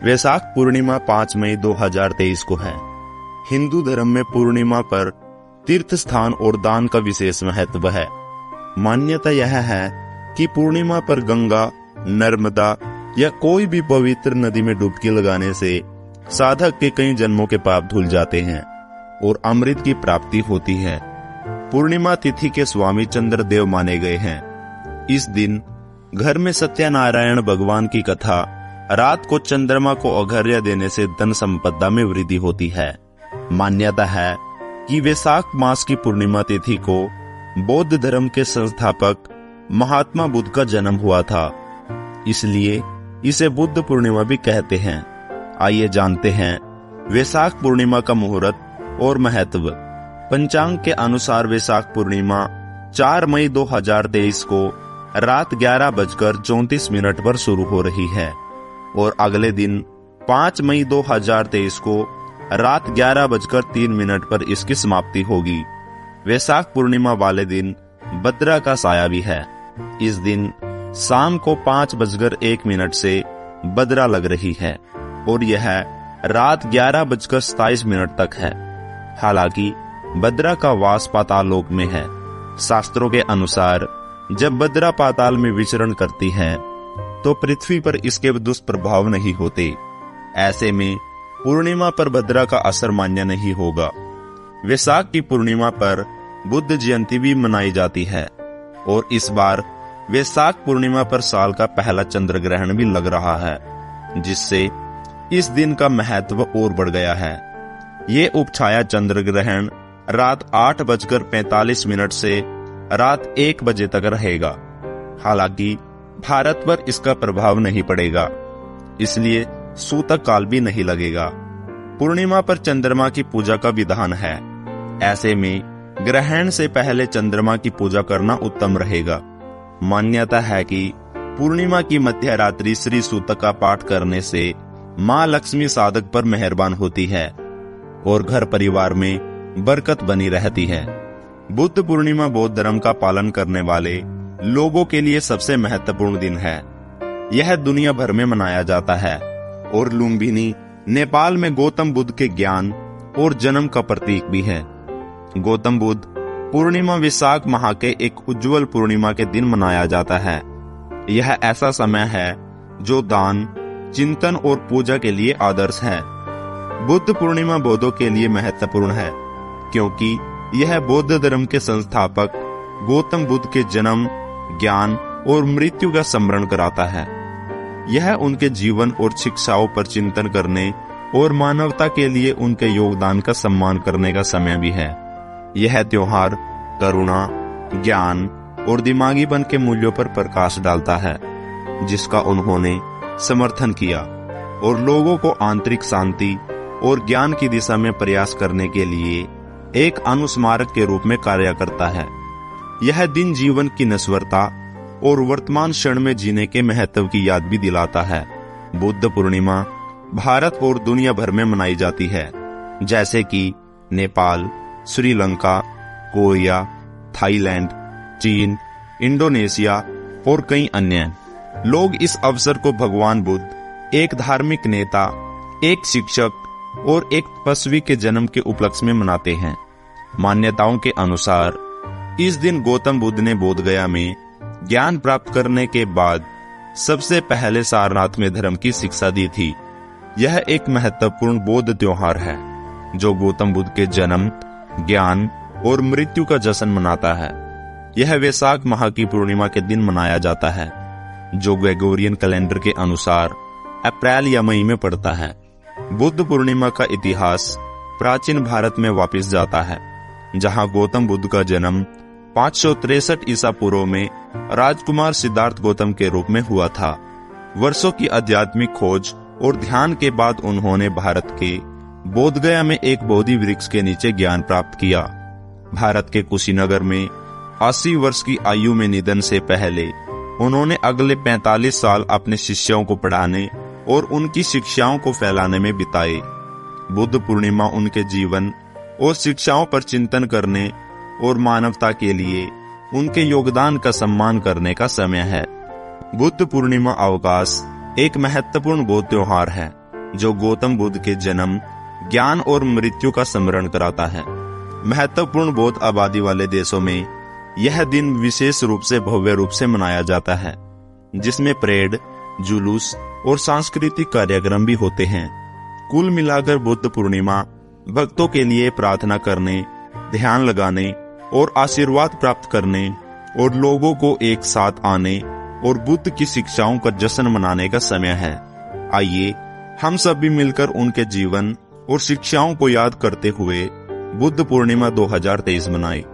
वैशाख पूर्णिमा 5 मई 2023 को है। हिंदू धर्म में पूर्णिमा पर तीर्थ स्थान और दान का विशेष महत्व है। मान्यता यह है कि पूर्णिमा पर गंगा, नर्मदा या कोई भी पवित्र नदी में डुबकी लगाने से साधक के कई जन्मों के पाप धुल जाते हैं और अमृत की प्राप्ति होती है। पूर्णिमा तिथि के स्वामी चंद्रदेव माने गए हैं। इस दिन घर में सत्यनारायण भगवान की कथा, रात को चंद्रमा को अर्घ्य देने से धन संपदा में वृद्धि होती है। मान्यता है कि वैशाख मास की पूर्णिमा तिथि को बौद्ध धर्म के संस्थापक महात्मा बुद्ध का जन्म हुआ था, इसलिए इसे बुद्ध पूर्णिमा भी कहते हैं। आइए जानते हैं वैशाख पूर्णिमा का मुहूर्त और महत्व। पंचांग के अनुसार वैशाख पूर्णिमा 4 मई 2023 को रात 11:34 पर शुरू हो रही है और अगले दिन 5 मई 2023 को रात 11:03 पर इसकी समाप्ति होगी। वैशाख पूर्णिमा वाले दिन भद्रा का साया भी है। इस दिन शाम को 5:01 से भद्रा लग रही है और यह रात 11:27 तक है। हालांकि भद्रा का वास पाताल लोक में है। शास्त्रों के अनुसार जब भद्रा पाताल में विचरण करती है तो पृथ्वी पर इसके दुष्प्रभाव नहीं होते। ऐसे में पूर्णिमा पर भद्रा का असर मान्य नहीं होगा। वैशाख की पूर्णिमा पर बुद्ध जयंती भी मनाई जाती है और इस बार वैशाख पूर्णिमा पर साल का पहला चंद्र ग्रहण भी लग रहा है, जिससे इस दिन का महत्व और बढ़ गया है। ये उपछाया चंद्र ग्रहण रात 8:45 से रात 1 बजे तक रहेगा। हालांकि भारत पर इसका प्रभाव नहीं पड़ेगा, इसलिए सूतक काल भी नहीं लगेगा। पूर्णिमा पर चंद्रमा की पूजा का विधान है। ऐसे में ग्रहण से पहले चंद्रमा की पूजा करना उत्तम रहेगा। मान्यता है कि पूर्णिमा की मध्य रात्रि श्री सूतक का पाठ करने से मां लक्ष्मी साधक पर मेहरबान होती है और घर परिवार में बरकत बनी रहती है। बुद्ध पूर्णिमा बौद्ध धर्म का पालन करने वाले लोगों के लिए सबसे महत्वपूर्ण दिन है। यह दुनिया भर में मनाया जाता है और लुम्बिनी नेपाल में गौतम बुद्ध के ज्ञान और जन्म का प्रतीक भी है। गौतम बुद्ध पूर्णिमा वैशाख माह के एक उज्जवल पूर्णिमा के दिन मनाया जाता है। यह ऐसा समय है जो दान, चिंतन और पूजा के लिए आदर्श है। बुद्ध पूर्णिमा बौद्धों के लिए महत्वपूर्ण है क्योंकि यह बौद्ध धर्म के संस्थापक गौतम बुद्ध के जन्म, ज्ञान और मृत्यु का स्मरण कराता है। यह उनके जीवन और शिक्षाओं पर चिंतन करने और मानवता के लिए उनके योगदान का सम्मान करने का समय भी है। यह त्योहार करुणा, ज्ञान और दिमागीपन के मूल्यों पर प्रकाश डालता है, जिसका उन्होंने समर्थन किया और लोगों को आंतरिक शांति और ज्ञान की दिशा में प्रयास करने के लिए एक अनुस्मारक के रूप में कार्य करता है। यह दिन जीवन की नश्वरता और वर्तमान क्षण में जीने के महत्व की याद भी दिलाता है। बुद्ध पूर्णिमा भारत और दुनिया भर में मनाई जाती है, जैसे कि नेपाल, श्रीलंका, कोरिया, थाईलैंड, चीन, इंडोनेशिया और कई अन्य। लोग इस अवसर को भगवान बुद्ध, एक धार्मिक नेता, एक शिक्षक और एक तपस्वी के जन्म के उपलक्ष्य में मनाते हैं। मान्यताओं के अनुसार इस दिन गौतम बुद्ध ने बोधगया में ज्ञान प्राप्त करने के बाद सबसे पहले सारनाथ में धर्म की शिक्षा दी थी। यह एक महत्वपूर्ण बौद्ध त्योहार है जो गौतम बुद्ध के जन्म, ज्ञान और मृत्यु का जश्न मनाता है। यह वैशाख माह की पूर्णिमा के दिन मनाया जाता है, जो ग्रेगोरियन कैलेंडर के अनुसार अप्रैल या मई में पड़ता है। बुद्ध पूर्णिमा का इतिहास प्राचीन भारत में वापस जाता है, जहां गौतम बुद्ध का जन्म 563 ईसा पूर्व में राजकुमार सिद्धार्थ गौतम के रूप में हुआ था। वर्षों की आध्यात्मिक खोज और ध्यान के बाद उन्होंने भारत के बोधगया में एक बोधि वृक्ष के नीचे ज्ञान प्राप्त किया। भारत के कुशीनगर में 80 वर्ष की आयु में निधन से पहले उन्होंने अगले 45 साल अपने शिष्यों को पढ़ाने और उनकी शिक्षाओं को फैलाने में बिताए। बुद्ध पूर्णिमा उनके जीवन और शिक्षाओं पर चिंतन करने और मानवता के लिए उनके योगदान का सम्मान करने का समय है। बुद्ध पूर्णिमा अवकाश एक महत्वपूर्ण बौद्ध त्योहार है जो गौतम बुद्ध के जन्म, ज्ञान और मृत्यु का स्मरण कराता है। महत्वपूर्ण बौद्ध आबादी वाले देशों में यह दिन विशेष रूप से भव्य रूप से मनाया जाता है, जिसमें परेड, जुलूस और सांस्कृतिक कार्यक्रम भी होते हैं। कुल मिलाकर बुद्ध पूर्णिमा भक्तों के लिए प्रार्थना करने, ध्यान लगाने और आशीर्वाद प्राप्त करने और लोगों को एक साथ आने और बुद्ध की शिक्षाओं का जश्न मनाने का समय है। आइए हम सभी मिलकर उनके जीवन और शिक्षाओं को याद करते हुए बुद्ध पूर्णिमा 2023 मनाएं।